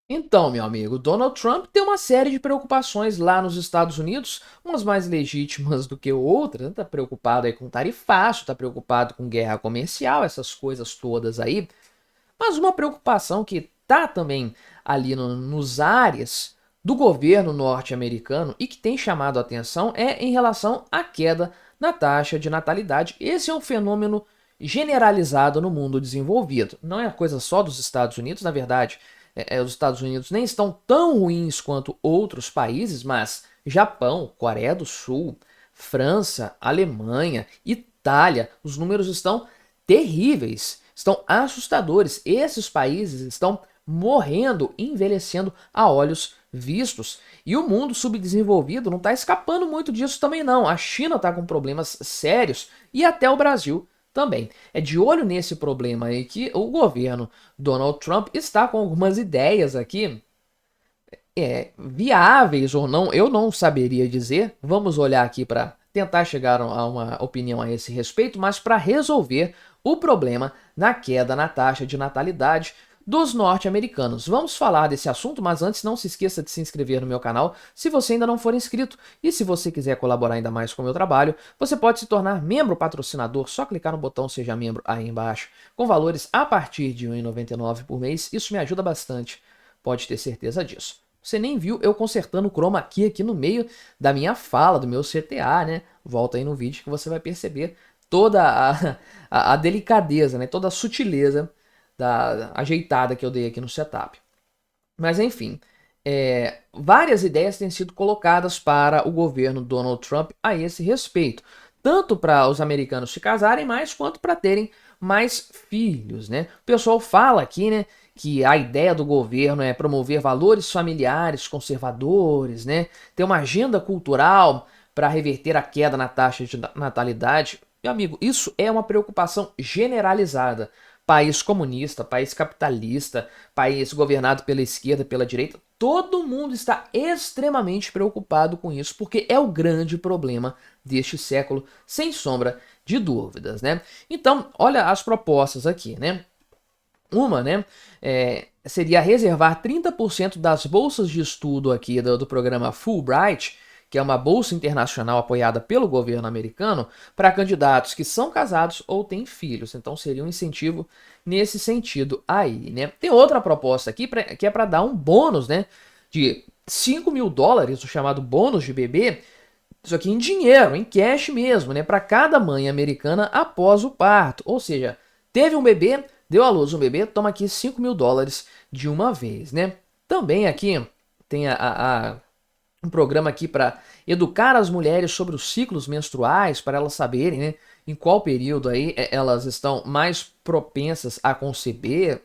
Então, meu amigo, Donald Trump tem uma série de preocupações lá nos Estados Unidos, umas mais legítimas do que outras. Tá preocupado aí com tarifaço, tá preocupado com guerra comercial, essas coisas todas aí. Mas uma preocupação que tá também ali nos áreas do governo norte-americano e que tem chamado a atenção é em relação à queda na taxa de natalidade. Esse é um fenômeno generalizado no mundo desenvolvido. Não é coisa só dos Estados Unidos, na verdade. Os Estados Unidos nem estão tão ruins quanto outros países, mas Japão, Coreia do Sul, França, Alemanha, Itália, os números estão terríveis, estão assustadores. Esses países estão morrendo, envelhecendo a olhos vistos. E o mundo subdesenvolvido não está escapando muito disso também não. A China está com problemas sérios e até o Brasil também. É de olho nesse problema aí que o governo Donald Trump está com algumas ideias aqui viáveis ou não, eu não saberia dizer. Vamos olhar aqui para tentar chegar a uma opinião a esse respeito, mas para resolver o problema na queda na taxa de natalidade dos norte-americanos. Vamos falar desse assunto, mas antes não se esqueça de se inscrever no meu canal se você ainda não for inscrito. E se você quiser colaborar ainda mais com o meu trabalho, você pode se tornar membro patrocinador, só clicar no botão Seja Membro aí embaixo, com valores a partir de R$ 1,99 por mês. Isso me ajuda bastante, pode ter certeza disso. Você nem viu eu consertando o chroma key aqui no meio da minha fala, do meu CTA, né? Volta aí no vídeo que você vai perceber toda a delicadeza, né? Toda a sutileza da ajeitada que eu dei aqui no setup. Mas enfim, várias ideias têm sido colocadas para o governo Donald Trump a esse respeito. Tanto para os americanos se casarem mais, quanto para terem mais filhos, né? O pessoal fala aqui, né, que a ideia do governo é promover valores familiares conservadores, né? Ter uma agenda cultural para reverter a queda na taxa de natalidade. Meu amigo, isso é uma preocupação generalizada. País comunista, país capitalista, país governado pela esquerda, pela direita, todo mundo está extremamente preocupado com isso, porque é o grande problema deste século, sem sombra de dúvidas, né? Então, olha as propostas aqui, né? Uma, né, seria reservar 30% das bolsas de estudo aqui do programa Fulbright, que é uma bolsa internacional apoiada pelo governo americano, para candidatos que são casados ou têm filhos. Então seria um incentivo nesse sentido aí, né? Tem outra proposta aqui que é para dar um bônus, né, de US$ 5.000, o chamado bônus de bebê, isso aqui em dinheiro, em cash mesmo, né, para cada mãe americana após o parto. Ou seja, teve um bebê, deu à luz um bebê, toma aqui US$ 5.000 de uma vez, né? Também aqui tem um programa aqui para educar as mulheres sobre os ciclos menstruais, para elas saberem, né, em qual período aí elas estão mais propensas a conceber.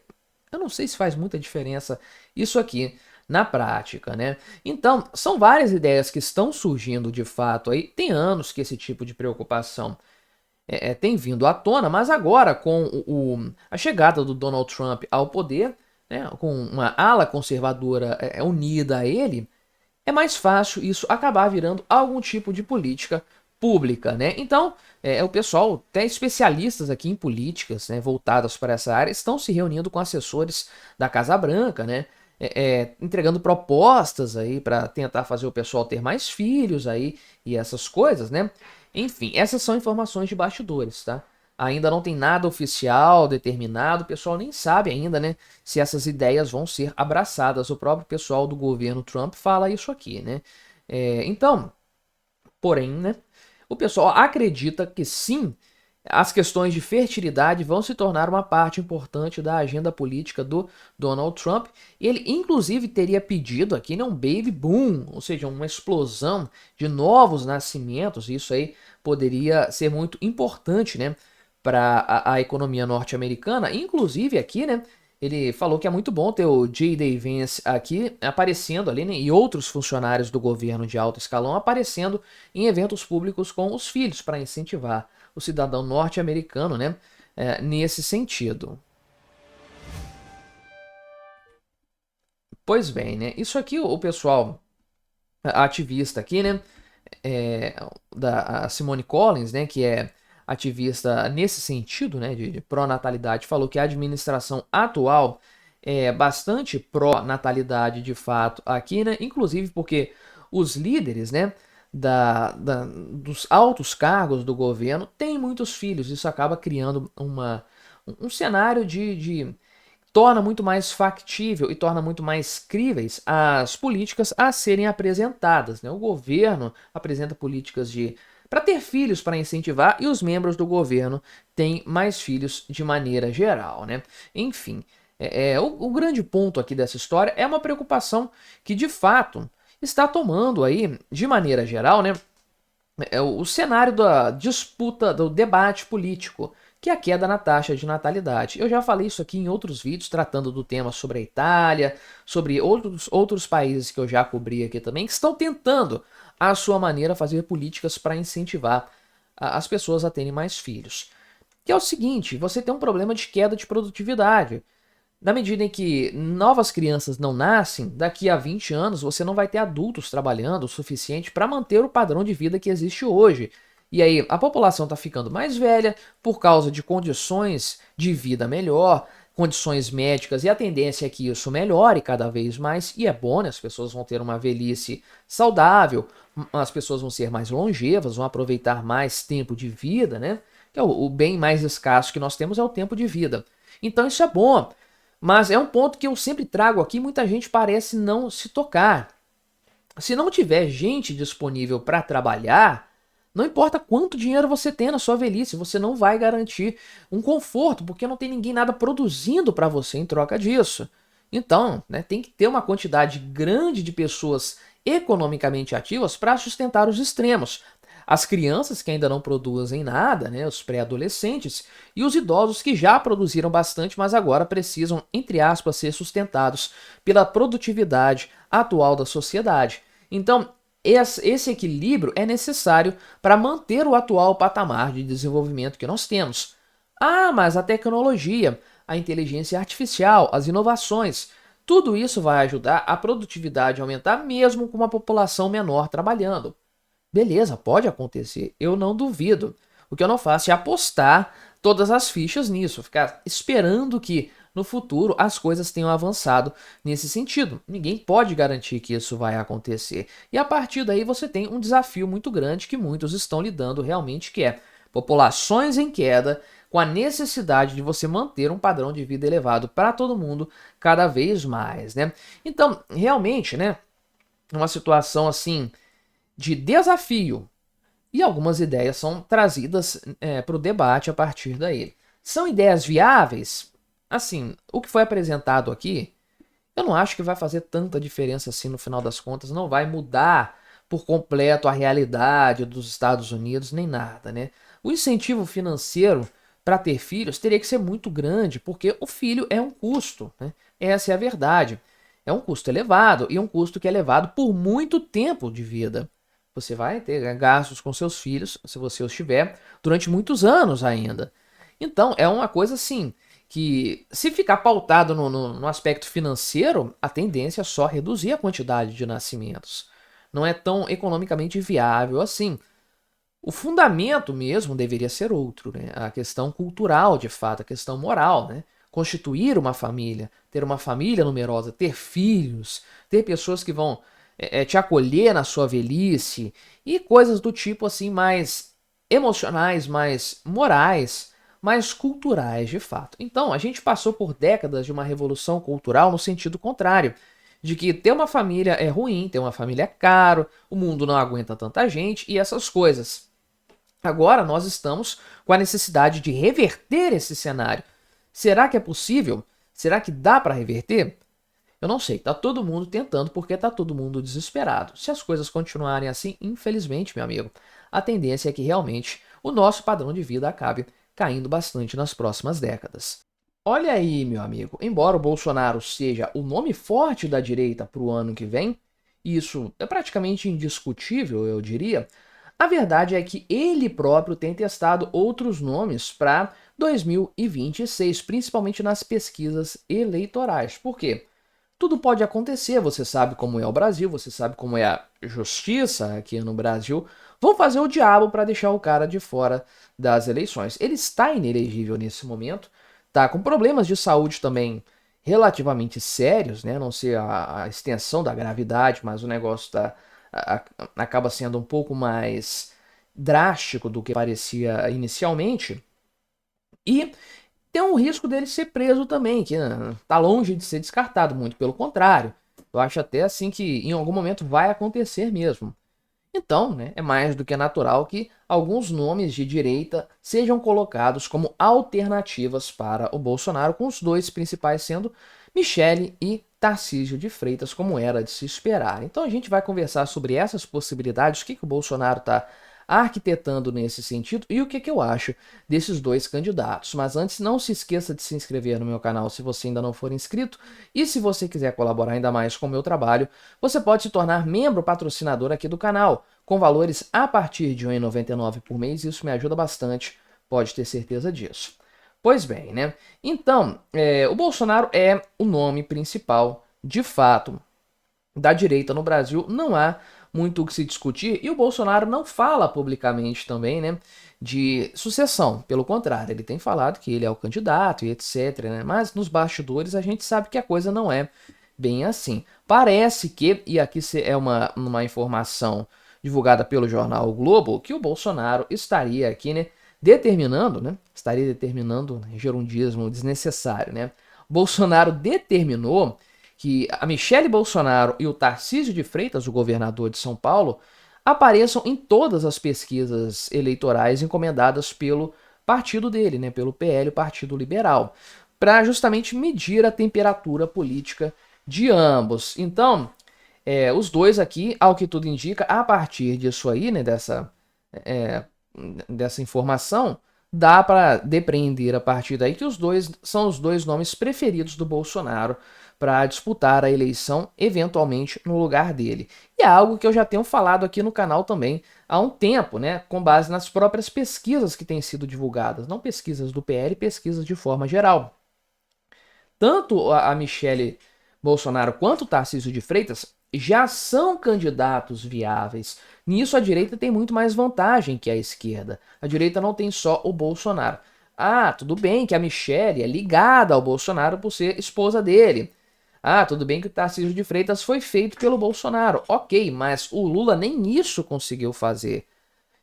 Eu não sei se faz muita diferença isso aqui na prática, né? Então, são várias ideias que estão surgindo de fato aí. Tem anos que esse tipo de preocupação tem vindo à tona, mas agora com a chegada do Donald Trump ao poder, né, com uma ala conservadora unida a ele, é mais fácil isso acabar virando algum tipo de política pública, né? Então, o pessoal, até especialistas aqui em políticas, né, voltadas para essa área, estão se reunindo com assessores da Casa Branca, né? Entregando propostas aí para tentar fazer o pessoal ter mais filhos aí e essas coisas, né? Enfim, essas são informações de bastidores, tá? Ainda não tem nada oficial determinado, o pessoal nem sabe ainda, né, se essas ideias vão ser abraçadas. O próprio pessoal do governo Trump fala isso aqui, né? Então, porém, né, o pessoal acredita que sim, as questões de fertilidade vão se tornar uma parte importante da agenda política do Donald Trump. Ele, inclusive, teria pedido aqui, né, um baby boom, ou seja, uma explosão de novos nascimentos. Isso aí poderia ser muito importante, né, para a economia norte-americana. Inclusive aqui, né, ele falou que é muito bom ter o J.D. Vance aqui aparecendo ali, né, e outros funcionários do governo de alto escalão aparecendo em eventos públicos com os filhos para incentivar o cidadão norte-americano, né, nesse sentido. Pois bem, né, isso aqui o pessoal ativista aqui, né, da Simone Collins, né, que é ativista nesse sentido, né, de pró-natalidade, falou que a administração atual bastante pró-natalidade de fato aqui, né? Inclusive porque os líderes, né, dos altos cargos do governo têm muitos filhos. Isso acaba criando um cenário torna muito mais factível e torna muito mais críveis as políticas a serem apresentadas, né? O governo apresenta políticas para ter filhos para incentivar e os membros do governo têm mais filhos de maneira geral, né? Enfim, o grande ponto aqui dessa história é uma preocupação que de fato está tomando aí, de maneira geral, né, o cenário da disputa, do debate político, que é a queda na taxa de natalidade. Eu já falei isso aqui em outros vídeos, tratando do tema sobre a Itália, sobre outros países que eu já cobri aqui também, que estão tentando, à sua maneira, fazer políticas para incentivar as pessoas a terem mais filhos. Que é o seguinte, você tem um problema de queda de produtividade. Na medida em que novas crianças não nascem, daqui a 20 anos você não vai ter adultos trabalhando o suficiente para manter o padrão de vida que existe hoje. E aí a população está ficando mais velha por causa de condições de vida melhor, condições médicas, e a tendência é que isso melhore cada vez mais, e é bom, né? As pessoas vão ter uma velhice saudável, as pessoas vão ser mais longevas, vão aproveitar mais tempo de vida, né? Que é o bem mais escasso que nós temos é o tempo de vida. Então isso é bom. Mas é um ponto que eu sempre trago aqui, muita gente parece não se tocar. Se não tiver gente disponível para trabalhar, não importa quanto dinheiro você tem na sua velhice, você não vai garantir um conforto, porque não tem ninguém nada produzindo para você em troca disso. Então, né, tem que ter uma quantidade grande de pessoas economicamente ativas para sustentar os extremos. As crianças que ainda não produzem nada, né, os pré-adolescentes, e os idosos que já produziram bastante, mas agora precisam, entre aspas, ser sustentados pela produtividade atual da sociedade. Então, esse equilíbrio é necessário para manter o atual patamar de desenvolvimento que nós temos. Ah, mas a tecnologia, a inteligência artificial, as inovações, tudo isso vai ajudar a produtividade a aumentar mesmo com uma população menor trabalhando. Beleza, pode acontecer, eu não duvido. O que eu não faço é apostar todas as fichas nisso, ficar esperando que no futuro as coisas tenham avançado nesse sentido. Ninguém pode garantir que isso vai acontecer. E a partir daí você tem um desafio muito grande que muitos estão lidando realmente, que é populações em queda, com a necessidade de você manter um padrão de vida elevado para todo mundo cada vez mais, né? Então, realmente, né, uma situação assim de desafio, e algumas ideias são trazidas para o debate a partir daí. São ideias viáveis? Assim, o que foi apresentado aqui, eu não acho que vai fazer tanta diferença assim no final das contas, não vai mudar por completo a realidade dos Estados Unidos, nem nada, né? O incentivo financeiro para ter filhos teria que ser muito grande, porque o filho é um custo, né? Essa é a verdade. É um custo elevado, e um custo que é levado por muito tempo de vida. Você vai ter gastos com seus filhos, se você os tiver, durante muitos anos ainda. Então, é uma coisa assim, que se ficar pautado no aspecto financeiro, a tendência é só reduzir a quantidade de nascimentos. Não é tão economicamente viável assim. O fundamento mesmo deveria ser outro, né? A questão cultural, de fato, a questão moral, né? Constituir uma família, ter uma família numerosa, ter filhos, ter pessoas que vão te acolher na sua velhice e coisas do tipo assim mais emocionais, mais morais, mais culturais de fato. Então, a gente passou por décadas de uma revolução cultural no sentido contrário, de que ter uma família é ruim, ter uma família é caro, o mundo não aguenta tanta gente e essas coisas. Agora nós estamos com a necessidade de reverter esse cenário. Será que é possível? Será que dá para reverter? Eu não sei, tá todo mundo tentando porque tá todo mundo desesperado. Se as coisas continuarem assim, infelizmente, meu amigo, a tendência é que realmente o nosso padrão de vida acabe caindo bastante nas próximas décadas. Olha aí, meu amigo, embora o Bolsonaro seja o nome forte da direita para o ano que vem, isso é praticamente indiscutível, eu diria, a verdade é que ele próprio tem testado outros nomes para 2026, principalmente nas pesquisas eleitorais. Por quê? Tudo pode acontecer, você sabe como é o Brasil, você sabe como é a justiça aqui no Brasil. Vão fazer o diabo para deixar o cara de fora das eleições. Ele está inelegível nesse momento, tá com problemas de saúde também relativamente sérios, né? A não ser a extensão da gravidade, mas o negócio acaba sendo um pouco mais drástico do que parecia inicialmente. E tem um risco dele ser preso também, que tá longe de ser descartado, muito pelo contrário. Eu acho até assim que em algum momento vai acontecer mesmo. Então, né, é mais do que natural que alguns nomes de direita sejam colocados como alternativas para o Bolsonaro, com os dois principais sendo Michele e Tarcísio de Freitas, como era de se esperar. Então a gente vai conversar sobre essas possibilidades, o que o Bolsonaro está arquitetando nesse sentido e o que eu acho desses dois candidatos. Mas antes, não se esqueça de se inscrever no meu canal se você ainda não for inscrito, e se você quiser colaborar ainda mais com o meu trabalho, você pode se tornar membro patrocinador aqui do canal, com valores a partir de R$ 1,99 por mês. Isso me ajuda bastante, pode ter certeza disso. Pois bem, né? Então, o Bolsonaro é o nome principal, de fato, da direita no Brasil. Não há muito o que se discutir, e o Bolsonaro não fala publicamente também, né, de sucessão. Pelo contrário, ele tem falado que ele é o candidato e etc, né? Mas nos bastidores a gente sabe que a coisa não é bem assim. Parece que, e aqui é uma informação divulgada pelo jornal o Globo, que o Bolsonaro estaria aqui, né, estaria determinando, né, gerundismo desnecessário, né? Bolsonaro determinou que a Michele Bolsonaro e o Tarcísio de Freitas, o governador de São Paulo, apareçam em todas as pesquisas eleitorais encomendadas pelo partido dele, né, pelo PL, o Partido Liberal, para justamente medir a temperatura política de ambos. Então, os dois aqui, ao que tudo indica, a partir disso aí, né, dessa informação, dá para depreender a partir daí que os dois são os dois nomes preferidos do Bolsonaro para disputar a eleição, eventualmente no lugar dele. E é algo que eu já tenho falado aqui no canal também há um tempo, né, com base nas próprias pesquisas que têm sido divulgadas, não pesquisas do PL, pesquisas de forma geral. Tanto a Michele Bolsonaro quanto o Tarcísio de Freitas já são candidatos viáveis. Nisso a direita tem muito mais vantagem que a esquerda. A direita não tem só o Bolsonaro. Ah, tudo bem que a Michele é ligada ao Bolsonaro por ser esposa dele. Ah, tudo bem que o Tarcísio de Freitas foi feito pelo Bolsonaro. Ok, mas o Lula nem isso conseguiu fazer.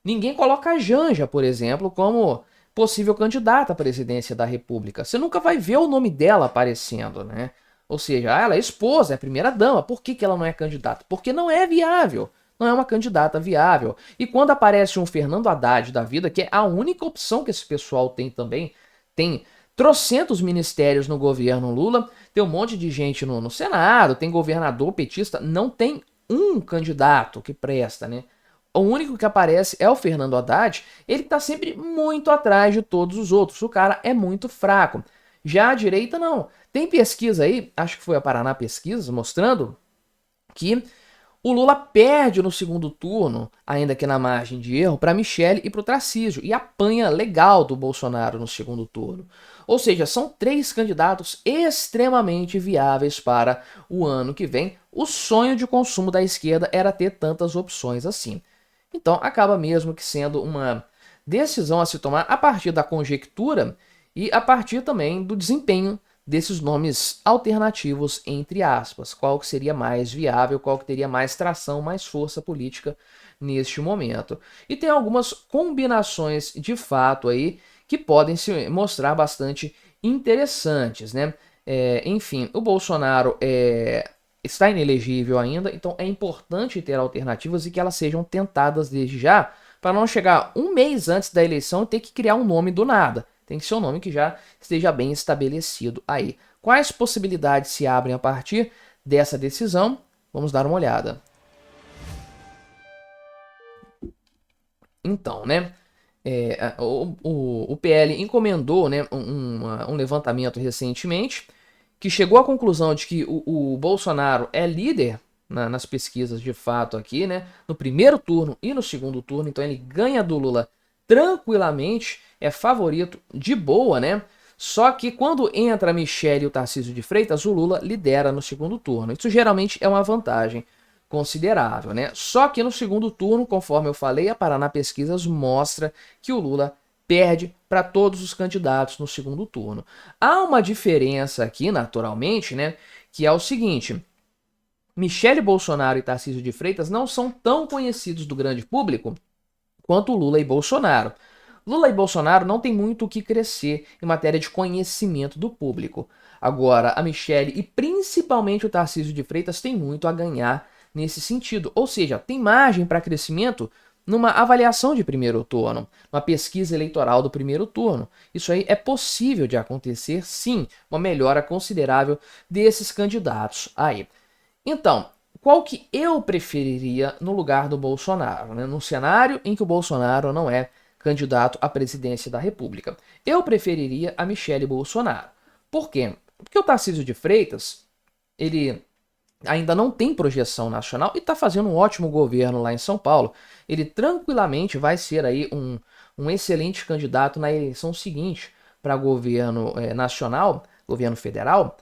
Ninguém coloca a Janja, por exemplo, como possível candidata à presidência da República. Você nunca vai ver o nome dela aparecendo, né? Ou seja, ela é esposa, é primeira-dama. Por que ela não é candidata? Porque não é viável. Não é uma candidata viável. E quando aparece um Fernando Haddad da vida, que é a única opção que esse pessoal tem também, tem trocentos ministérios no governo Lula, tem um monte de gente no Senado, tem governador petista, não tem um candidato que presta, né? O único que aparece é o Fernando Haddad. Ele está sempre muito atrás de todos os outros. O cara é muito fraco. Já a direita, não. Tem pesquisa aí, acho que foi a Paraná Pesquisas, mostrando que o Lula perde no segundo turno, ainda que na margem de erro, para Michele e para o Tarcísio, e apanha legal do Bolsonaro no segundo turno. Ou seja, são três candidatos extremamente viáveis para o ano que vem. O sonho de consumo da esquerda era ter tantas opções assim. Então acaba mesmo que sendo uma decisão a se tomar a partir da conjectura e a partir também do desempenho desses nomes alternativos, entre aspas. Qual que seria mais viável, qual que teria mais tração, mais força política neste momento. E tem algumas combinações de fato aí que podem se mostrar bastante interessantes, né? Enfim, o Bolsonaro está inelegível ainda, então é importante ter alternativas e que elas sejam tentadas desde já, para não chegar um mês antes da eleição e ter que criar um nome do nada. Tem que ser um nome que já esteja bem estabelecido aí. Quais possibilidades se abrem a partir dessa decisão? Vamos dar uma olhada. Então, né? O PL encomendou, né, um levantamento recentemente que chegou à conclusão de que o Bolsonaro é líder nas pesquisas de fato aqui, né? No primeiro turno e no segundo turno, então ele ganha do Lula tranquilamente, é favorito de boa, né? Só que quando entra a Michele e o Tarcísio de Freitas, o Lula lidera no segundo turno. Isso geralmente é uma vantagem considerável, né? Só que no segundo turno, conforme eu falei, a Paraná Pesquisas mostra que o Lula perde para todos os candidatos no segundo turno. Há uma diferença aqui, naturalmente, né, que é o seguinte: Michele Bolsonaro e Tarcísio de Freitas não são tão conhecidos do grande público quanto Lula e Bolsonaro. Lula e Bolsonaro não têm muito o que crescer em matéria de conhecimento do público. Agora, a Michele e principalmente o Tarcísio de Freitas têm muito a ganhar nesse sentido. Ou seja, tem margem para crescimento numa avaliação de primeiro turno, uma pesquisa eleitoral do primeiro turno. Isso aí é possível de acontecer, sim, uma melhora considerável desses candidatos aí. Então, qual que eu preferiria no lugar do Bolsonaro, né? Num cenário em que o Bolsonaro não é candidato à presidência da República? Eu preferiria a Michele Bolsonaro. Por quê? Porque o Tarcísio de Freitas, ele ainda não tem projeção nacional e está fazendo um ótimo governo lá em São Paulo. Ele tranquilamente vai ser aí um excelente candidato na eleição seguinte para governo nacional, governo federal,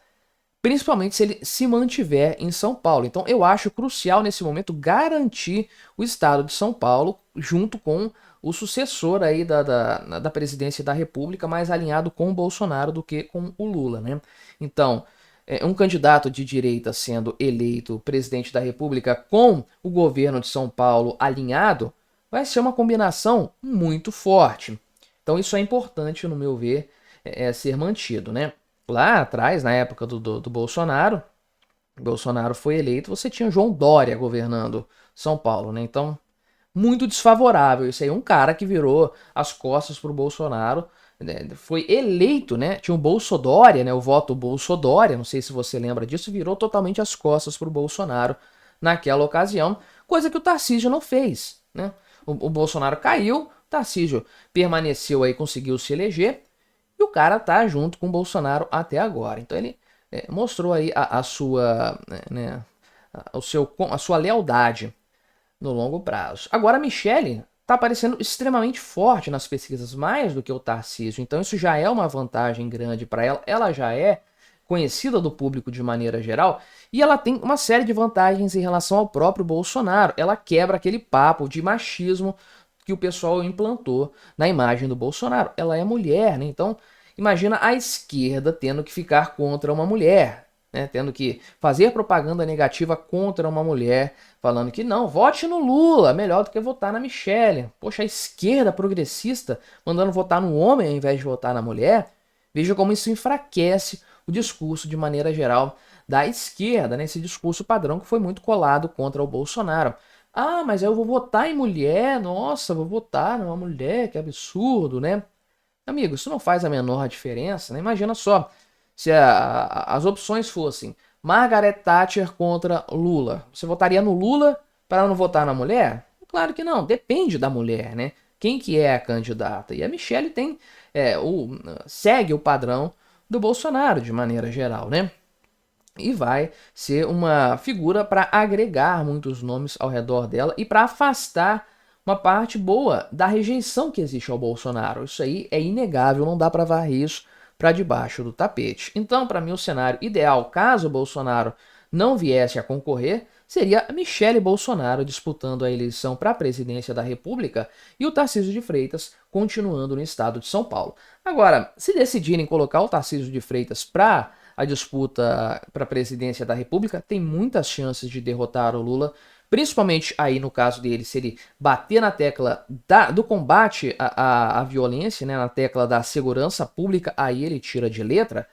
principalmente se ele se mantiver em São Paulo. Então eu acho crucial nesse momento garantir o estado de São Paulo junto com o sucessor aí da presidência da República, mais alinhado com o Bolsonaro do que com o Lula, né? Então, um candidato de direita sendo eleito presidente da República com o governo de São Paulo alinhado, vai ser uma combinação muito forte. Então isso é importante, no meu ver, ser mantido, né? Lá atrás, na época do Bolsonaro, Bolsonaro foi eleito, você tinha João Dória governando São Paulo, né? Então, muito desfavorável. Isso aí, um cara que virou as costas pro Bolsonaro, né? Foi eleito, né? Tinha o Bolsodória, né? O voto Bolsodória, não sei se você lembra disso, virou totalmente as costas pro Bolsonaro naquela ocasião, coisa que o Tarcísio não fez, né? O Bolsonaro caiu, o Tarcísio permaneceu aí, conseguiu se eleger, e o cara tá junto com o Bolsonaro até agora. Então ele mostrou aí a sua, né, a sua lealdade no longo prazo. Agora a Michele tá aparecendo extremamente forte nas pesquisas, mais do que o Tarcísio. Então isso já é uma vantagem grande para ela. Ela já é conhecida do público de maneira geral e ela tem uma série de vantagens em relação ao próprio Bolsonaro. Ela quebra aquele papo de machismo que o pessoal implantou na imagem do Bolsonaro. Ela é mulher, né? Então, imagina a esquerda tendo que ficar contra uma mulher, né? Tendo que fazer propaganda negativa contra uma mulher, falando que não, vote no Lula, melhor do que votar na Michele. Poxa, a esquerda progressista mandando votar no homem ao invés de votar na mulher. Veja como isso enfraquece o discurso de maneira geral da esquerda, né? Esse discurso padrão que foi muito colado contra o Bolsonaro. Ah, mas eu vou votar em mulher, nossa, vou votar numa mulher, que absurdo, né? Amigo, isso não faz a menor diferença, né? Imagina só, se as opções fossem Margaret Thatcher contra Lula. Você votaria no Lula para não votar na mulher? Claro que não, depende da mulher, né? Quem que é a candidata? E a Michele tem, segue o padrão do Bolsonaro, de maneira geral, né? E vai ser uma figura para agregar muitos nomes ao redor dela e para afastar uma parte boa da rejeição que existe ao Bolsonaro. Isso aí é inegável, não dá para varrer isso para debaixo do tapete. Então, para mim, o cenário ideal, caso o Bolsonaro não viesse a concorrer, seria a Michele Bolsonaro disputando a eleição para a presidência da República e o Tarcísio de Freitas continuando no estado de São Paulo. Agora, se decidirem colocar o Tarcísio de Freitas para a disputa para a presidência da República, tem muitas chances de derrotar o Lula, principalmente aí no caso dele, se ele bater na tecla do combate à violência, né, na tecla da segurança pública, aí ele tira de letra.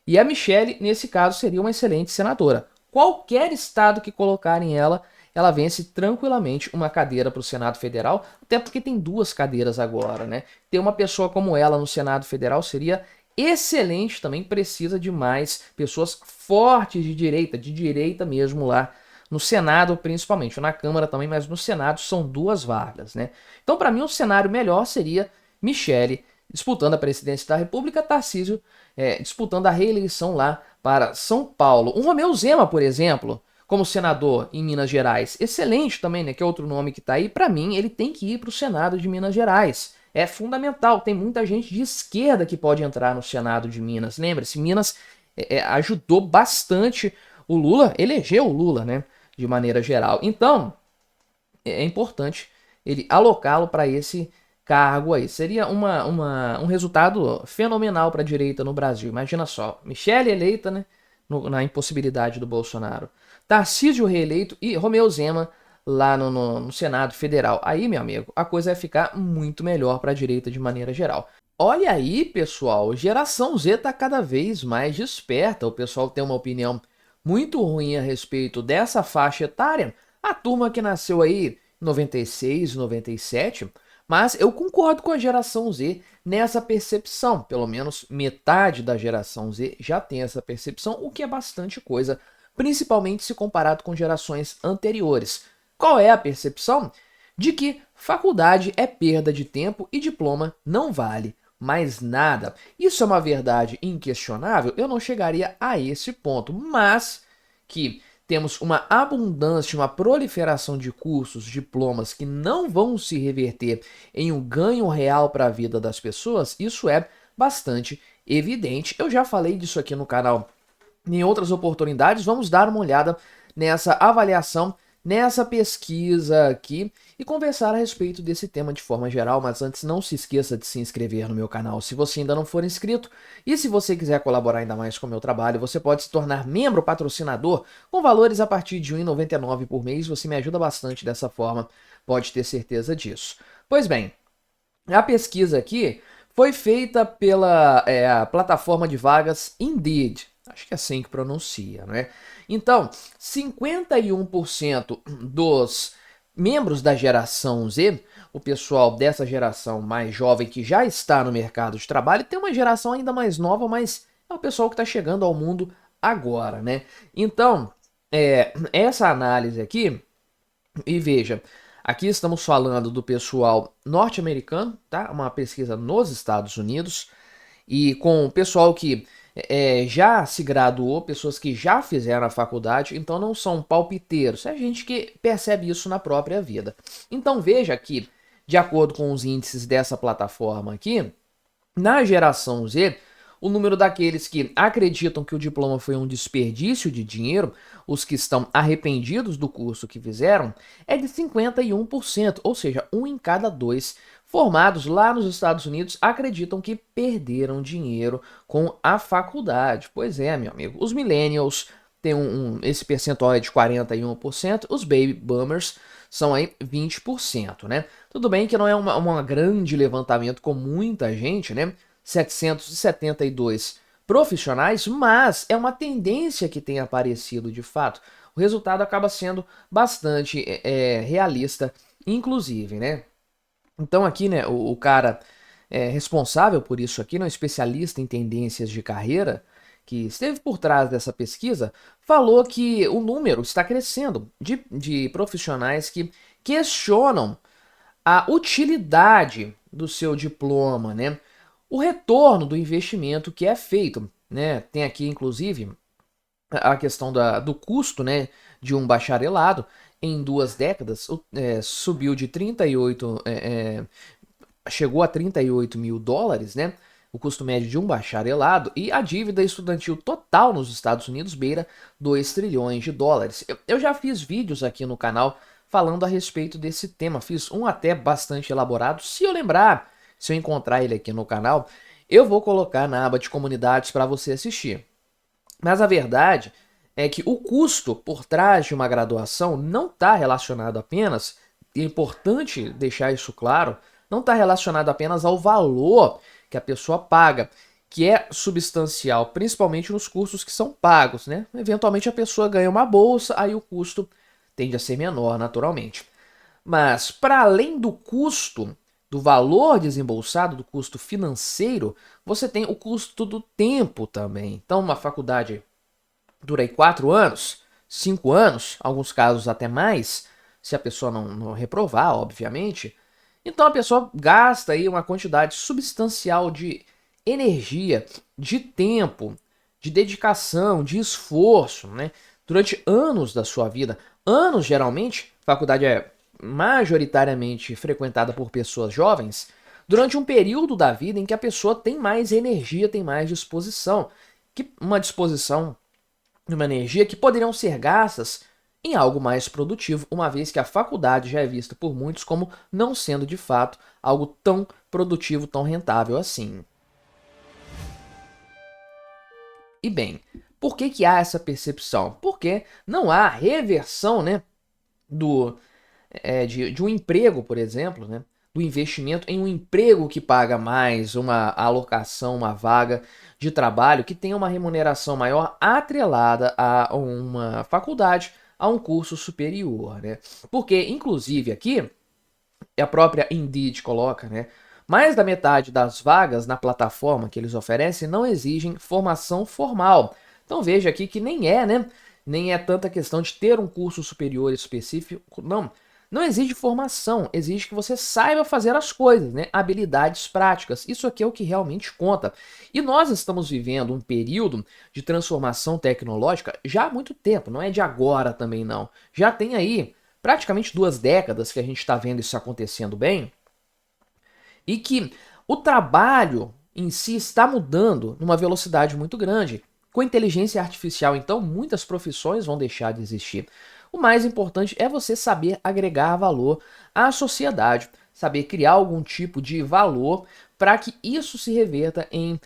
E a Michele, nesse caso, seria uma excelente senadora. Qualquer estado que colocarem ela, ela vence tranquilamente uma cadeira para o Senado Federal, até porque tem 2 cadeiras agora, né? Ter uma pessoa como ela no Senado Federal seria excelente, também precisa de mais pessoas fortes de direita mesmo lá no Senado principalmente, na Câmara também, mas no Senado são 2 vagas, né? Então para mim o cenário melhor seria Michele disputando a presidência da República, Tarcísio disputando a reeleição lá para São Paulo. Um Romeu Zema, por exemplo, como senador em Minas Gerais, excelente também, né? Que é outro nome que tá aí. Para mim ele tem que ir para o Senado de Minas Gerais. É fundamental, tem muita gente de esquerda que pode entrar no Senado de Minas. Lembre-se, Minas ajudou bastante o Lula, elegeu o Lula, né, de maneira geral. Então, é importante ele alocá-lo para esse cargo aí. Seria um resultado fenomenal para a direita no Brasil. Imagina só, Michele eleita, né, na impossibilidade do Bolsonaro. Tarcísio reeleito e Romeu Zema lá no Senado Federal. Aí, meu amigo, a coisa vai ficar muito melhor para a direita de maneira geral. Olha aí, pessoal, geração Z tá cada vez mais desperta. O pessoal tem uma opinião muito ruim a respeito dessa faixa etária. A turma que nasceu aí em 96, 97, mas eu concordo com a geração Z nessa percepção. Pelo menos metade da geração Z já tem essa percepção, o que é bastante coisa, principalmente se comparado com gerações anteriores. Qual é a percepção? De que faculdade é perda de tempo e diploma não vale mais nada. Isso é uma verdade inquestionável? Eu não chegaria a esse ponto, mas que temos uma abundância, uma proliferação de cursos, diplomas que não vão se reverter em um ganho real para a vida das pessoas, isso é bastante evidente. Eu já falei disso aqui no canal em outras oportunidades. Vamos dar uma olhada nessa avaliação, nessa pesquisa aqui e conversar a respeito desse tema de forma geral, mas antes não se esqueça de se inscrever no meu canal se você ainda não for inscrito, e se você quiser colaborar ainda mais com o meu trabalho, você pode se tornar membro patrocinador com valores a partir de R$ 1,99 por mês. Você me ajuda bastante dessa forma, pode ter certeza disso. Pois bem, a pesquisa aqui foi feita pela a plataforma de vagas Indeed. Acho que é assim que pronuncia, né? Então, 51% dos membros da geração Z, o pessoal dessa geração mais jovem que já está no mercado de trabalho, tem uma geração ainda mais nova, mas é o pessoal que está chegando ao mundo agora, né? Então, essa análise aqui, e veja, aqui estamos falando do pessoal norte-americano, tá? Uma pesquisa nos Estados Unidos, e com o pessoal que já se graduou, pessoas que já fizeram a faculdade, então não são palpiteiros, é gente que percebe isso na própria vida. Então veja que, de acordo com os índices dessa plataforma aqui, na geração Z, o número daqueles que acreditam que o diploma foi um desperdício de dinheiro, os que estão arrependidos do curso que fizeram, é de 51%, ou seja, 1 em cada 2 formados lá nos Estados Unidos acreditam que perderam dinheiro com a faculdade. Pois é, meu amigo, os millennials têm esse percentual é de 41%, os baby boomers são aí 20%, né? Tudo bem que não é um grande levantamento com muita gente, né? 772 profissionais, mas é uma tendência que tem aparecido de fato. O resultado acaba sendo bastante realista, inclusive, né? Então aqui, né, o cara responsável por isso aqui, né, um especialista em tendências de carreira, que esteve por trás dessa pesquisa, falou que o número está crescendo de profissionais que questionam a utilidade do seu diploma, né? O retorno do investimento que é feito, né? Tem aqui, inclusive, a questão do custo, né, de um bacharelado. Em 2 décadas, subiu de 38, chegou a 38 mil dólares, né? O custo médio de um bacharelado, e a dívida estudantil total nos Estados Unidos beira 2 trilhões de dólares. Eu já fiz vídeos aqui no canal falando a respeito desse tema, fiz um até bastante elaborado. Se eu lembrar, se eu encontrar ele aqui no canal, eu vou colocar na aba de comunidades para você assistir. Mas a verdade é que o custo por trás de uma graduação não está relacionado apenas, e é importante deixar isso claro, não está relacionado apenas ao valor que a pessoa paga, que é substancial, principalmente nos cursos que são pagos, né? Eventualmente a pessoa ganha uma bolsa, aí o custo tende a ser menor, naturalmente. Mas, para além do custo, do valor desembolsado, do custo financeiro, você tem o custo do tempo também. Então, uma faculdade dura aí 4 anos, 5 anos, alguns casos até mais, se a pessoa não reprovar, obviamente. Então a pessoa gasta aí uma quantidade substancial de energia, de tempo, de dedicação, de esforço, né? Durante anos da sua vida. Anos, geralmente, a faculdade é majoritariamente frequentada por pessoas jovens, durante um período da vida em que a pessoa tem mais energia, tem mais disposição. Uma disposição, uma energia que poderiam ser gastas em algo mais produtivo, uma vez que a faculdade já é vista por muitos como não sendo de fato algo tão produtivo, tão rentável assim. E bem, por que que há essa percepção? Porque não há reversão, né, do de um emprego, por exemplo, né, do investimento em um emprego que paga mais, uma alocação, uma vaga de trabalho que tenha uma remuneração maior atrelada a uma faculdade, a um curso superior, né? Porque, inclusive, aqui, a própria Indeed coloca, né? Mais da metade das vagas na plataforma que eles oferecem não exigem formação formal. Então veja aqui que nem é, né? Nem é tanta questão de ter um curso superior específico, não. Não exige formação, exige que você saiba fazer as coisas, né? Habilidades práticas. Isso aqui é o que realmente conta. E nós estamos vivendo um período de transformação tecnológica já há muito tempo, não é de agora também não. Já tem aí praticamente 2 décadas que a gente está vendo isso acontecendo bem, e que o trabalho em si está mudando numa velocidade muito grande. Com inteligência artificial, então, muitas profissões vão deixar de existir. O mais importante é você saber agregar valor à sociedade, saber criar algum tipo de valor para que isso se reverta em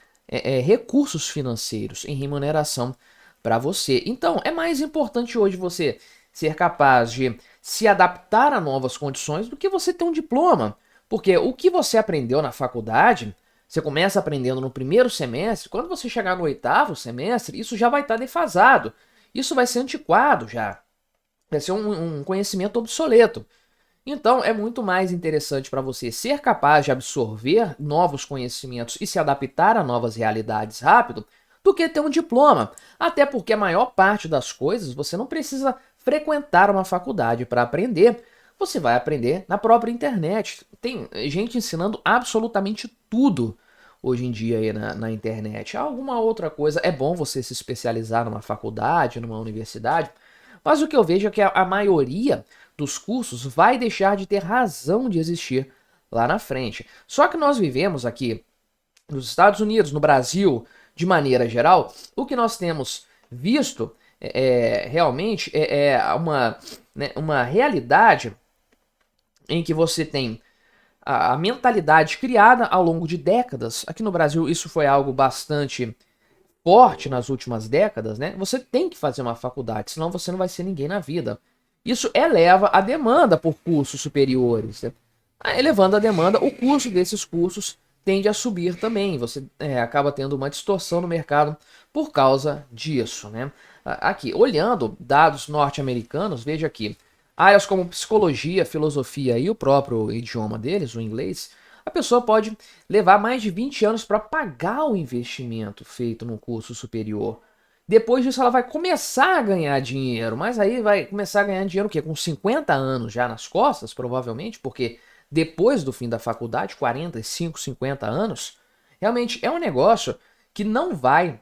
recursos financeiros, em remuneração para você. Então, é mais importante hoje você ser capaz de se adaptar a novas condições do que você ter um diploma. Porque o que você aprendeu na faculdade, você começa aprendendo no primeiro semestre, quando você chegar no 8º semestre, isso já vai estar defasado. Isso vai ser antiquado já. Vai ser um conhecimento obsoleto. Então, é muito mais interessante para você ser capaz de absorver novos conhecimentos e se adaptar a novas realidades rápido do que ter um diploma. Até porque a maior parte das coisas você não precisa frequentar uma faculdade para aprender. Você vai aprender na própria internet. Tem gente ensinando absolutamente tudo hoje em dia aí na internet. Alguma outra coisa, é bom você se especializar numa faculdade, numa universidade, mas o que eu vejo é que a maioria dos cursos vai deixar de ter razão de existir lá na frente. Só que nós vivemos aqui nos Estados Unidos, no Brasil, de maneira geral, o que nós temos visto realmente é uma, né, uma realidade em que você tem a mentalidade criada ao longo de décadas. Aqui no Brasil isso foi algo bastante forte nas últimas décadas, né? Você tem que fazer uma faculdade, senão você não vai ser ninguém na vida. Isso eleva a demanda por cursos superiores, né? Elevando a demanda, o custo desses cursos tende a subir também. Você acaba tendo uma distorção no mercado por causa disso, né? Aqui, olhando dados norte-americanos, veja aqui, áreas como psicologia, filosofia e o próprio idioma deles, o inglês, a pessoa pode levar mais de 20 anos para pagar o investimento feito no curso superior. Depois disso, ela vai começar a ganhar dinheiro, mas aí vai começar a ganhar dinheiro o quê? Com 50 anos já nas costas, provavelmente, porque depois do fim da faculdade, 45, 50 anos, realmente é um negócio que não vai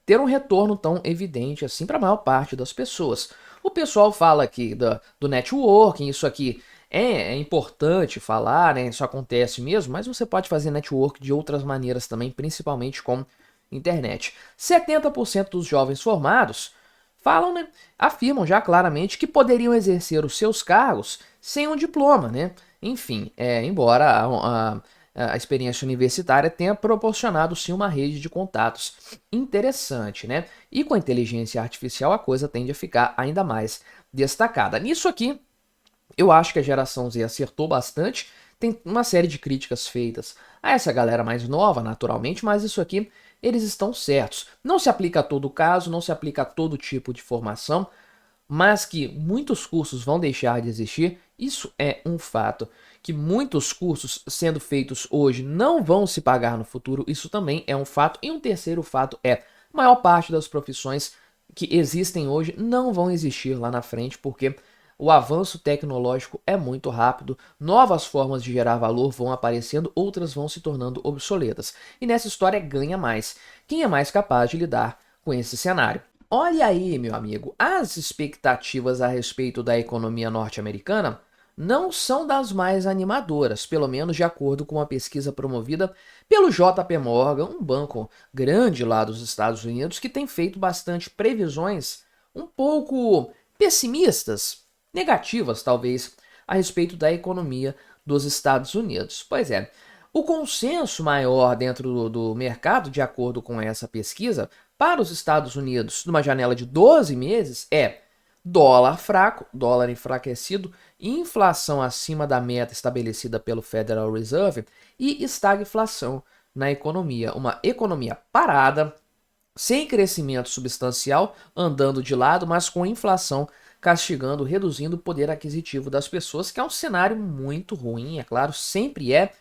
ter um retorno tão evidente assim para a maior parte das pessoas. O pessoal fala aqui do networking, isso aqui é importante falar, né? Isso acontece mesmo, mas você pode fazer network de outras maneiras também, principalmente com internet. 70% dos jovens formados falam, né, afirmam já claramente que poderiam exercer os seus cargos sem um diploma, né? Enfim, embora a experiência universitária tenha proporcionado sim uma rede de contatos interessante, né? E com a inteligência artificial a coisa tende a ficar ainda mais destacada. Nisso aqui, eu acho que a geração Z acertou bastante. Tem uma série de críticas feitas a essa galera mais nova, naturalmente, mas isso aqui eles estão certos. Não se aplica a todo caso, não se aplica a todo tipo de formação, mas que muitos cursos vão deixar de existir, isso é um fato. Que muitos cursos sendo feitos hoje não vão se pagar no futuro, isso também é um fato. E um terceiro fato é, a maior parte das profissões que existem hoje não vão existir lá na frente, porque o avanço tecnológico é muito rápido, novas formas de gerar valor vão aparecendo, outras vão se tornando obsoletas. E nessa história ganha mais quem é mais capaz de lidar com esse cenário. Olha aí, meu amigo, as expectativas a respeito da economia norte-americana não são das mais animadoras, pelo menos de acordo com uma pesquisa promovida pelo JP Morgan, um banco grande lá dos Estados Unidos, que tem feito bastante previsões um pouco pessimistas, negativas talvez, a respeito da economia dos Estados Unidos. Pois é, o consenso maior dentro do mercado, de acordo com essa pesquisa, para os Estados Unidos, numa janela de 12 meses, é dólar fraco, dólar enfraquecido, inflação acima da meta estabelecida pelo Federal Reserve e estagflação na economia. Uma economia parada, sem crescimento substancial, andando de lado, mas com inflação castigando, reduzindo o poder aquisitivo das pessoas, que é um cenário muito ruim, é claro, sempre é.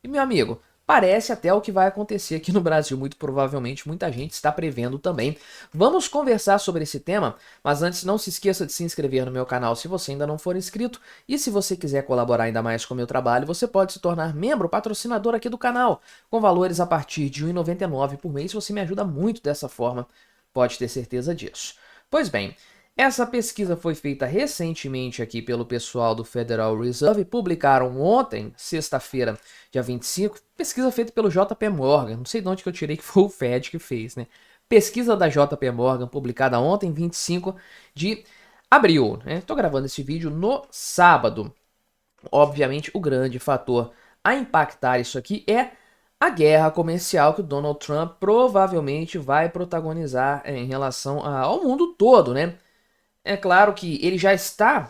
E, meu amigo, parece até o que vai acontecer aqui no Brasil, muito provavelmente, muita gente está prevendo também. Vamos conversar sobre esse tema, mas antes não se esqueça de se inscrever no meu canal se você ainda não for inscrito, e se você quiser colaborar ainda mais com o meu trabalho, você pode se tornar membro, patrocinador aqui do canal, com valores a partir de R$ 1,99 por mês. Você me ajuda muito dessa forma, pode ter certeza disso. Pois bem, essa pesquisa foi feita recentemente aqui pelo pessoal do Federal Reserve, publicaram ontem, sexta-feira, dia 25, pesquisa feita pelo JP Morgan, não sei de onde que eu tirei que foi o Fed que fez, né? Pesquisa da JP Morgan, publicada ontem, 25 de abril, né? Tô gravando esse vídeo no sábado. Obviamente, o grande fator a impactar isso aqui é a guerra comercial que o Donald Trump provavelmente vai protagonizar em relação ao mundo todo, né? É claro que ele já está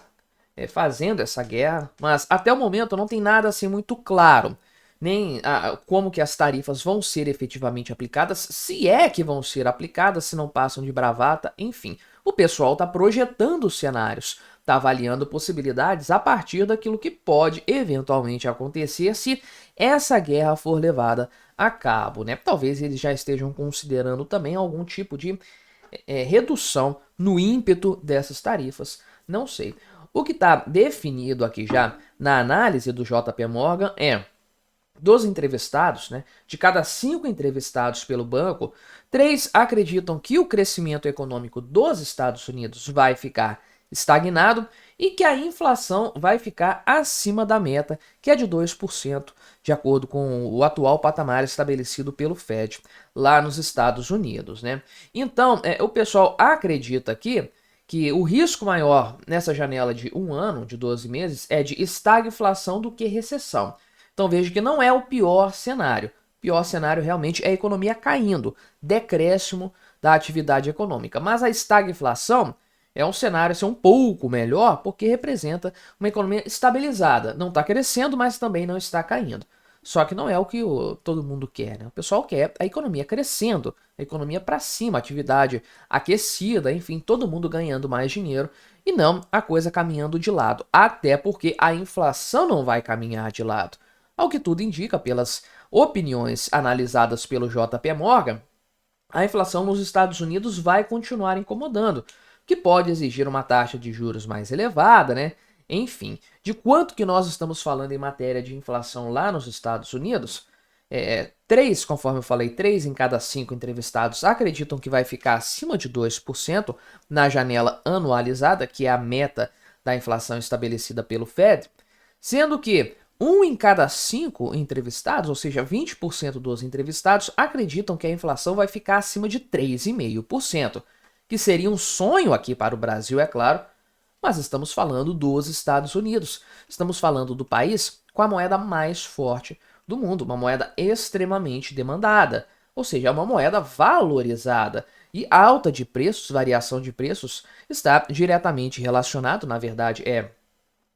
fazendo essa guerra, mas até o momento não tem nada assim muito claro, nem como que as tarifas vão ser efetivamente aplicadas, se é que vão ser aplicadas, se não passam de bravata, enfim. O pessoal está projetando cenários, está avaliando possibilidades a partir daquilo que pode eventualmente acontecer se essa guerra for levada a cabo, né? Talvez eles já estejam considerando também algum tipo de redução no ímpeto dessas tarifas, não sei. O que está definido aqui já na análise do JP Morgan é, dos entrevistados, né, de cada 5 entrevistados pelo banco, 3 acreditam que o crescimento econômico dos Estados Unidos vai ficar estagnado e que a inflação vai ficar acima da meta, que é de 2%, de acordo com o atual patamar estabelecido pelo Fed lá nos Estados Unidos, né? Então, o pessoal acredita aqui que o risco maior nessa janela de 1 ano, de 12 meses, é de estagflação do que recessão. Então veja que não é o pior cenário. O pior cenário realmente é a economia caindo, decréscimo da atividade econômica. Mas a estagflação é um cenário assim, um pouco melhor, porque representa uma economia estabilizada. Não está crescendo, mas também não está caindo. Só que não é o que todo mundo quer, né? O pessoal quer a economia crescendo, a economia para cima, a atividade aquecida, enfim, todo mundo ganhando mais dinheiro e não a coisa caminhando de lado. Até porque a inflação não vai caminhar de lado. Ao que tudo indica, pelas opiniões analisadas pelo JP Morgan, a inflação nos Estados Unidos vai continuar incomodando, que pode exigir uma taxa de juros mais elevada, né? Enfim, de quanto que nós estamos falando em matéria de inflação lá nos Estados Unidos? 3, conforme eu falei, 3 em cada 5 entrevistados acreditam que vai ficar acima de 2% na janela anualizada, que é a meta da inflação estabelecida pelo Fed, sendo que 1 em cada 5 entrevistados, ou seja, 20% dos entrevistados, acreditam que a inflação vai ficar acima de 3,5%, que seria um sonho aqui para o Brasil, é claro, mas estamos falando dos Estados Unidos. Estamos falando do país com a moeda mais forte do mundo, uma moeda extremamente demandada, ou seja, uma moeda valorizada. E alta de preços, variação de preços, está diretamente relacionado, na verdade,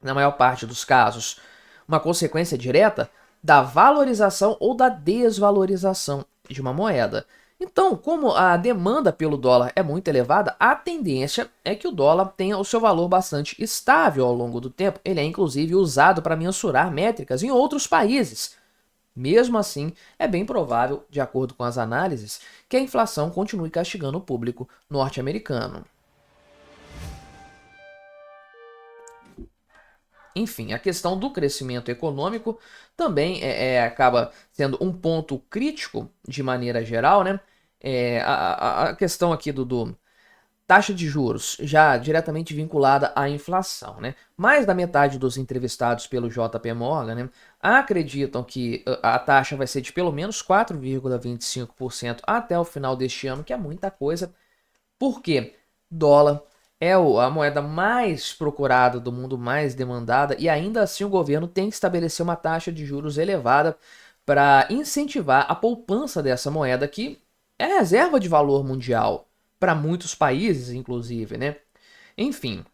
na maior parte dos casos, uma consequência direta da valorização ou da desvalorização de uma moeda. Então, como a demanda pelo dólar é muito elevada, a tendência é que o dólar tenha o seu valor bastante estável ao longo do tempo. Ele é inclusive usado para mensurar métricas em outros países. Mesmo assim, é bem provável, de acordo com as análises, que a inflação continue castigando o público norte-americano. Enfim, a questão do crescimento econômico também acaba sendo um ponto crítico de maneira geral, né? A questão aqui do taxa de juros já diretamente vinculada à inflação, né? Mais da metade dos entrevistados pelo JP Morgan, né, acreditam que a taxa vai ser de pelo menos 4,25% até o final deste ano, que é muita coisa. Por quê? Dólar é a moeda mais procurada do mundo, mais demandada, e ainda assim o governo tem que estabelecer uma taxa de juros elevada para incentivar a poupança dessa moeda, que é reserva de valor mundial para muitos países, inclusive, né? Enfim,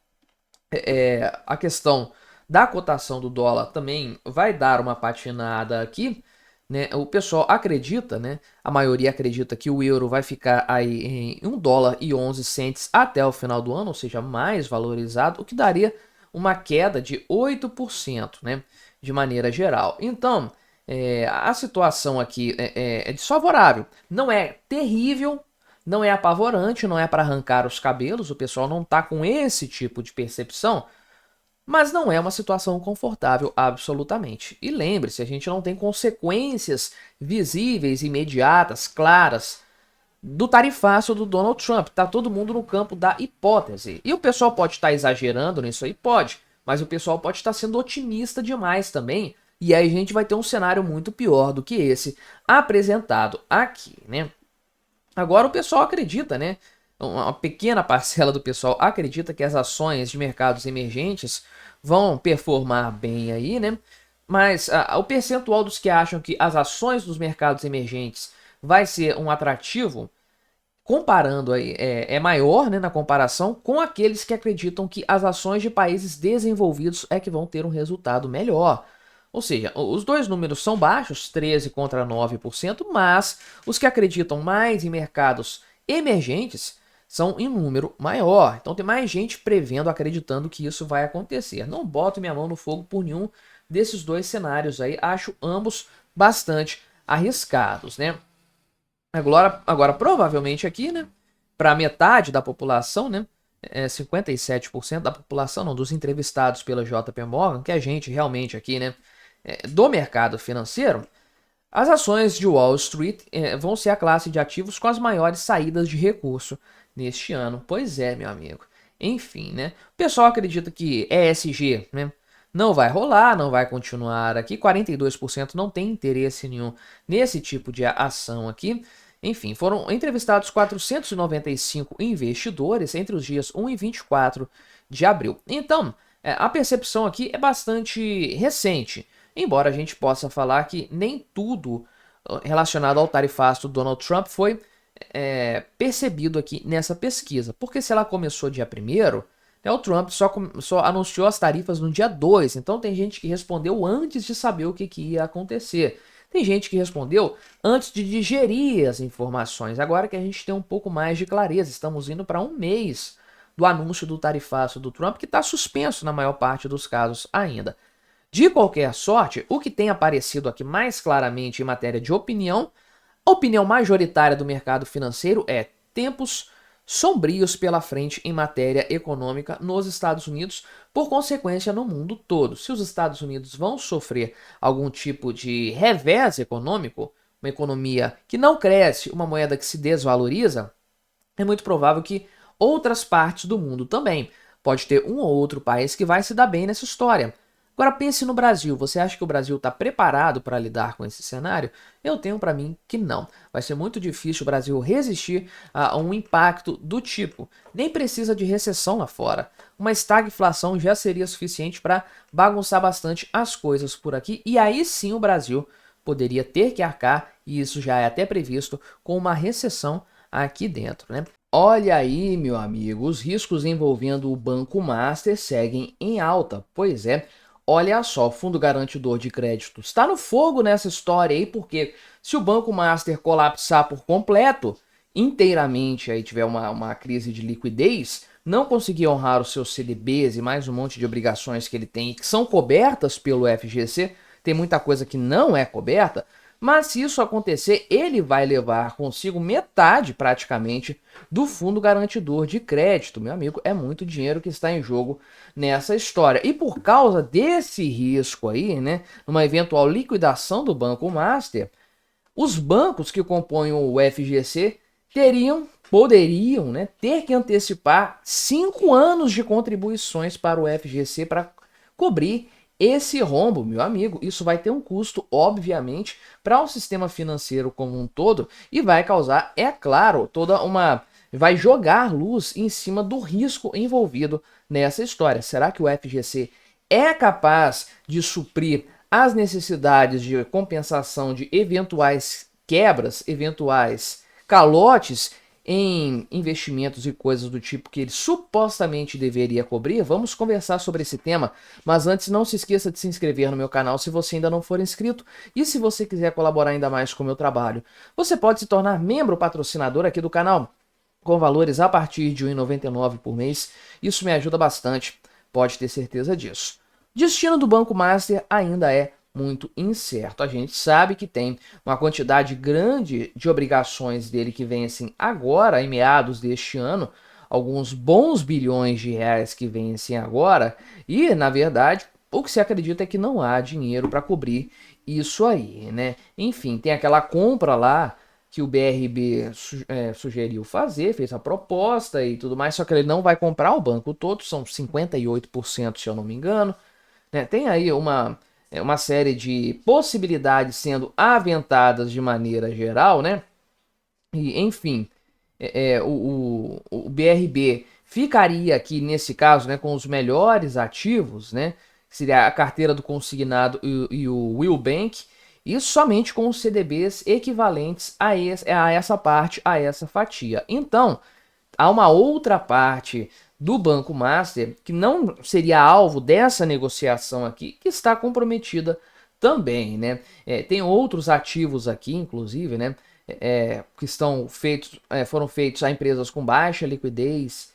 a questão da cotação do dólar também vai dar uma patinada aqui, né? O pessoal acredita, né? A maioria acredita que o euro vai ficar aí em 1 dólar e 11 centes até o final do ano, ou seja, mais valorizado, o que daria uma queda de 8%, né? De maneira geral. Então, a situação aqui é desfavorável. Não é terrível, não é apavorante, não é para arrancar os cabelos, o pessoal não está com esse tipo de percepção, mas não é uma situação confortável absolutamente. E lembre-se, a gente não tem consequências visíveis, imediatas, claras do tarifaço do Donald Trump. Tá todo mundo no campo da hipótese. E o pessoal pode estar exagerando nisso aí? Pode. Mas o pessoal pode estar sendo otimista demais também. E aí a gente vai ter um cenário muito pior do que esse apresentado aqui, né? Agora o pessoal acredita, né? Uma pequena parcela do pessoal acredita que as ações de mercados emergentes vão performar bem aí, né? Mas o percentual dos que acham que as ações dos mercados emergentes vai ser um atrativo, comparando aí, é maior, né, na comparação com aqueles que acreditam que as ações de países desenvolvidos é que vão ter um resultado melhor. Ou seja, os dois números são baixos, 13 contra 9%, mas os que acreditam mais em mercados emergentes são em número maior. Então tem mais gente prevendo, acreditando que isso vai acontecer. Não boto minha mão no fogo por nenhum desses dois cenários aí, acho ambos bastante arriscados, né? Agora provavelmente aqui, né, para metade da população, né, 57% da população, não, dos entrevistados pela JP Morgan, que é gente realmente aqui, né, do mercado financeiro, as ações de Wall Street vão ser a classe de ativos com as maiores saídas de recurso neste ano. Pois é, meu amigo. Enfim, né? O pessoal acredita que ESG, né, não vai rolar, não vai continuar aqui. 42% não tem interesse nenhum nesse tipo de ação aqui. Enfim, foram entrevistados 495 investidores entre os dias 1 e 24 de abril. Então, a percepção aqui é bastante recente. Embora a gente possa falar que nem tudo relacionado ao tarifaço do Donald Trump foi percebido aqui nessa pesquisa. Porque se ela começou dia 1º, né, o Trump só anunciou as tarifas no dia 2. Então tem gente que respondeu antes de saber o que ia acontecer. Tem gente que respondeu antes de digerir as informações. Agora que a gente tem um pouco mais de clareza, estamos indo para um mês do anúncio do tarifaço do Trump, que está suspenso na maior parte dos casos ainda. De qualquer sorte, o que tem aparecido aqui mais claramente em matéria de opinião, a opinião majoritária do mercado financeiro é tempos sombrios pela frente em matéria econômica nos Estados Unidos, por consequência no mundo todo. Se os Estados Unidos vão sofrer algum tipo de revés econômico, uma economia que não cresce, uma moeda que se desvaloriza, é muito provável que outras partes do mundo também. Pode ter um ou outro país que vai se dar bem nessa história. Agora pense no Brasil. Você acha que o Brasil está preparado para lidar com esse cenário? Eu tenho para mim que não. Vai ser muito difícil o Brasil resistir a um impacto do tipo. Nem precisa de recessão lá fora. Uma estagflação já seria suficiente para bagunçar bastante as coisas por aqui. E aí sim o Brasil poderia ter que arcar, e isso já é até previsto, com uma recessão aqui dentro, né? Olha aí, meu amigo, os riscos envolvendo o Banco Master seguem em alta. Pois é. Olha só, o Fundo Garantidor de Crédito está no fogo nessa história aí, porque se o Banco Master colapsar por completo, inteiramente, aí tiver uma crise de liquidez, não conseguir honrar os seus CDBs e mais um monte de obrigações que ele tem, que são cobertas pelo FGC, tem muita coisa que não é coberta, mas se isso acontecer, ele vai levar consigo metade, praticamente, do Fundo Garantidor de Crédito. Meu amigo, é muito dinheiro que está em jogo nessa história. E por causa desse risco aí, né, numa eventual liquidação do Banco Master, os bancos que compõem o FGC poderiam, né, ter que antecipar 5 anos de contribuições para o FGC para cobrir esse rombo, meu amigo. Isso vai ter um custo, obviamente, para o sistema financeiro como um todo e vai causar, é claro, toda uma vai jogar luz em cima do risco envolvido nessa história. Será que o FGC é capaz de suprir as necessidades de compensação de eventuais quebras, eventuais calotes em investimentos e coisas do tipo que ele supostamente deveria cobrir? Vamos conversar sobre esse tema, mas antes não se esqueça de se inscrever no meu canal se você ainda não for inscrito, e se você quiser colaborar ainda mais com o meu trabalho, você pode se tornar membro patrocinador aqui do canal, com valores a partir de R$ 1,99 por mês. Isso me ajuda bastante, pode ter certeza disso. Destino do Banco Master ainda é muito incerto. A gente sabe que tem uma quantidade grande de obrigações dele que vencem agora, em meados deste ano, alguns bons bilhões de reais que vencem agora, e, na verdade, o que se acredita é que não há dinheiro para cobrir isso aí, né? Enfim, tem aquela compra lá que o BRB sugeriu fazer, fez a proposta e tudo mais, só que ele não vai comprar o banco todo, são 58%, se eu não me engano, né? Tem aí uma série de possibilidades sendo aventadas de maneira geral, né? E, enfim, o BRB ficaria aqui, nesse caso, né, com os melhores ativos, né? Que seria a carteira do consignado e o Will Bank, e somente com os CDBs equivalentes a essa parte, a essa fatia. Então, há uma outra parte do Banco Master que não seria alvo dessa negociação aqui, que está comprometida também, né? Tem outros ativos aqui, inclusive, né? Que foram feitos a empresas com baixa liquidez,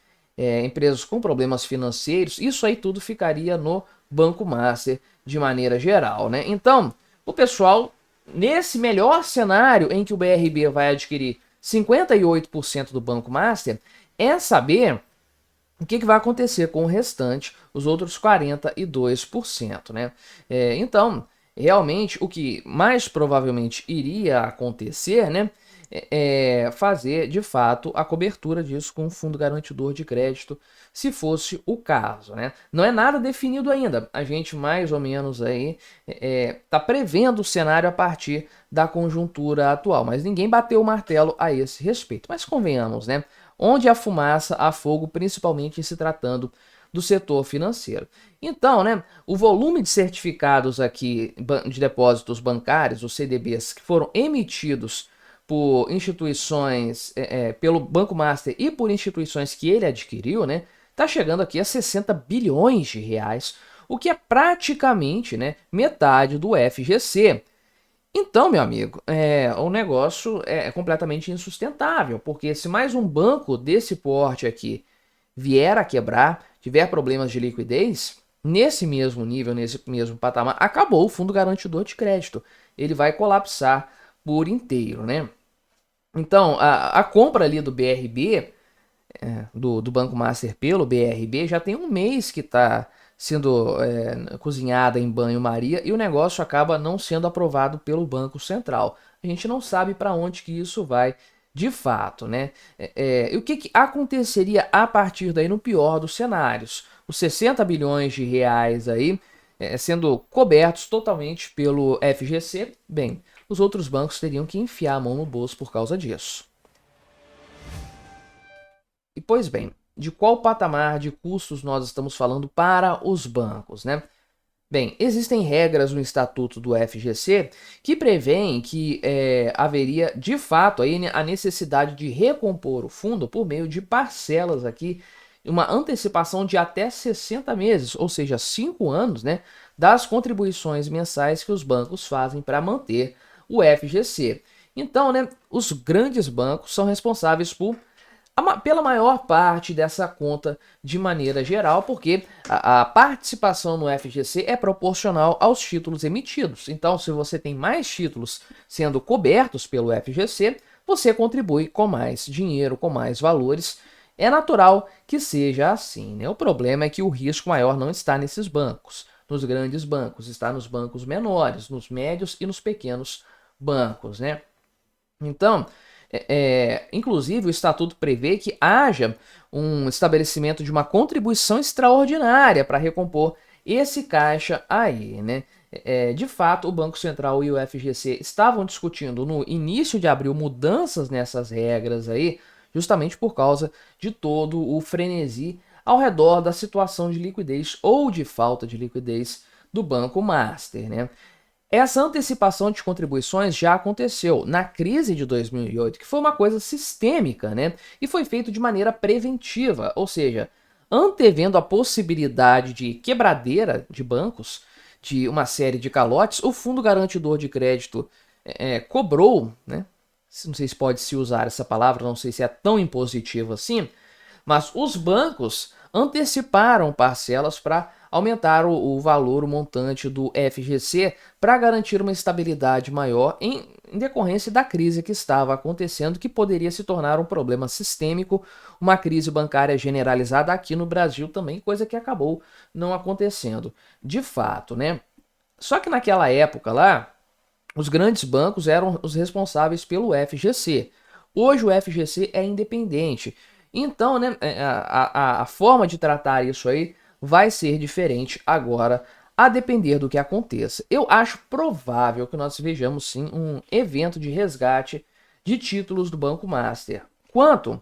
empresas com problemas financeiros. Isso aí tudo ficaria no Banco Master de maneira geral, né? Então, o pessoal, nesse melhor cenário em que o BRB vai adquirir 58% do Banco Master, é saber o que vai acontecer com o restante, os outros 42%, né? Então, realmente, o que mais provavelmente iria acontecer, né, é fazer, de fato, a cobertura disso com o Fundo Garantidor de Crédito, se fosse o caso, né? Não é nada definido ainda, a gente mais ou menos aí tá prevendo o cenário a partir da conjuntura atual, mas ninguém bateu o martelo a esse respeito. Mas convenhamos, né? Onde há fumaça, há fogo, principalmente em se tratando do setor financeiro. Então, né, o volume de certificados aqui de depósitos bancários, os CDBs, que foram emitidos por instituições, pelo Banco Master e por instituições que ele adquiriu, né, está chegando aqui a 60 bilhões de reais, o que é praticamente, né, metade do FGC. Então, meu amigo, o negócio é completamente insustentável, porque se mais um banco desse porte aqui vier a quebrar, tiver problemas de liquidez, nesse mesmo nível, nesse mesmo patamar, acabou o Fundo Garantidor de Crédito. Ele vai colapsar por inteiro, né? Então, a compra ali do BRB, do Banco Master pelo BRB, já tem um mês que está sendo cozinhada em banho-maria e o negócio acaba não sendo aprovado pelo Banco Central. A gente não sabe para onde que isso vai de fato, né? E o que aconteceria a partir daí no pior dos cenários? Os 60 bilhões de reais aí sendo cobertos totalmente pelo FGC, bem, os outros bancos teriam que enfiar a mão no bolso por causa disso. E pois bem, de qual patamar de custos nós estamos falando para os bancos, né? Bem, existem regras no Estatuto do FGC que prevêem que haveria, de fato, aí, a necessidade de recompor o fundo por meio de parcelas aqui, uma antecipação de até 60 meses, ou seja, 5 anos, né, das contribuições mensais que os bancos fazem para manter o FGC. Então, né, os grandes bancos são responsáveis pela maior parte dessa conta de maneira geral, porque a participação no FGC é proporcional aos títulos emitidos. Então, se você tem mais títulos sendo cobertos pelo FGC, você contribui com mais dinheiro, com mais valores. É natural que seja assim, né? O problema é que o risco maior não está nesses bancos, nos grandes bancos, está nos bancos menores, nos médios e nos pequenos bancos, né? Então, inclusive, o Estatuto prevê que haja um estabelecimento de uma contribuição extraordinária para recompor esse caixa aí, né? De fato, o Banco Central e o FGC estavam discutindo no início de abril mudanças nessas regras aí, justamente por causa de todo o frenesi ao redor da situação de liquidez ou de falta de liquidez do Banco Master, né? Essa antecipação de contribuições já aconteceu na crise de 2008, que foi uma coisa sistêmica, né? E foi feito de maneira preventiva, ou seja, antevendo a possibilidade de quebradeira de bancos, de uma série de calotes, o Fundo Garantidor de Crédito cobrou, né? Não sei se pode se usar essa palavra, não sei se é tão impositivo assim, mas os bancos anteciparam parcelas para aumentar o valor, o montante do FGC, para garantir uma estabilidade maior em decorrência da crise que estava acontecendo, que poderia se tornar um problema sistêmico, uma crise bancária generalizada aqui no Brasil também, coisa que acabou não acontecendo de fato, né? Só que naquela época lá, os grandes bancos eram os responsáveis pelo FGC. Hoje o FGC é independente. Então, né, a forma de tratar isso aí vai ser diferente agora, a depender do que aconteça. Eu acho provável que nós vejamos sim um evento de resgate de títulos do Banco Master. Quanto?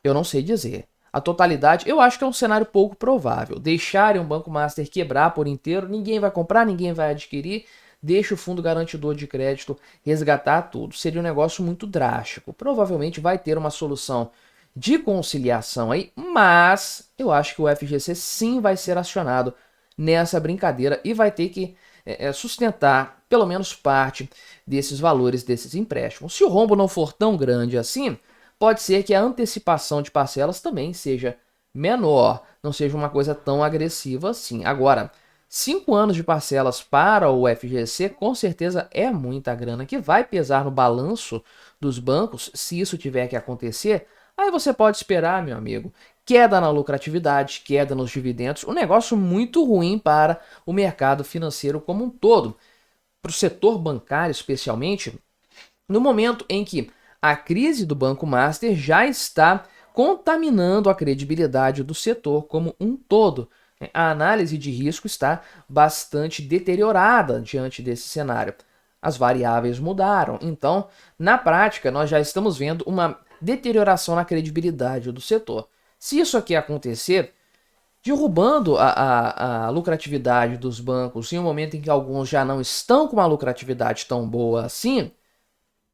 Eu não sei dizer. A totalidade, eu acho que é um cenário pouco provável. Deixarem o Banco Master quebrar por inteiro, ninguém vai comprar, ninguém vai adquirir, deixa o Fundo Garantidor de Crédito resgatar tudo. Seria um negócio muito drástico. Provavelmente vai ter uma solução de conciliação aí, mas eu acho que o FGC sim vai ser acionado nessa brincadeira e vai ter que sustentar pelo menos parte desses valores desses empréstimos. Se o rombo não for tão grande assim, pode ser que a antecipação de parcelas também seja menor, não seja uma coisa tão agressiva assim. Agora, 5 anos de parcelas para o FGC com certeza é muita grana que vai pesar no balanço dos bancos se isso tiver que acontecer. Aí você pode esperar, meu amigo, queda na lucratividade, queda nos dividendos, um negócio muito ruim para o mercado financeiro como um todo. Para o setor bancário, especialmente, no momento em que a crise do Banco Master já está contaminando a credibilidade do setor como um todo. A análise de risco está bastante deteriorada diante desse cenário. As variáveis mudaram, então, na prática, nós já estamos vendo uma deterioração na credibilidade do setor. Se isso aqui acontecer, derrubando a lucratividade dos bancos em um momento em que alguns já não estão com uma lucratividade tão boa assim,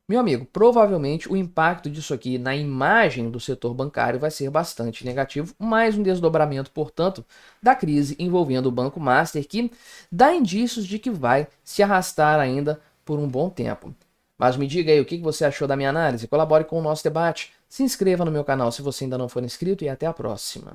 meu amigo, provavelmente o impacto disso aqui na imagem do setor bancário vai ser bastante negativo, mais um desdobramento, portanto, da crise envolvendo o Banco Master, que dá indícios de que vai se arrastar ainda por um bom tempo. Mas me diga aí o que você achou da minha análise, colabore com o nosso debate, se inscreva no meu canal se você ainda não for inscrito e até a próxima.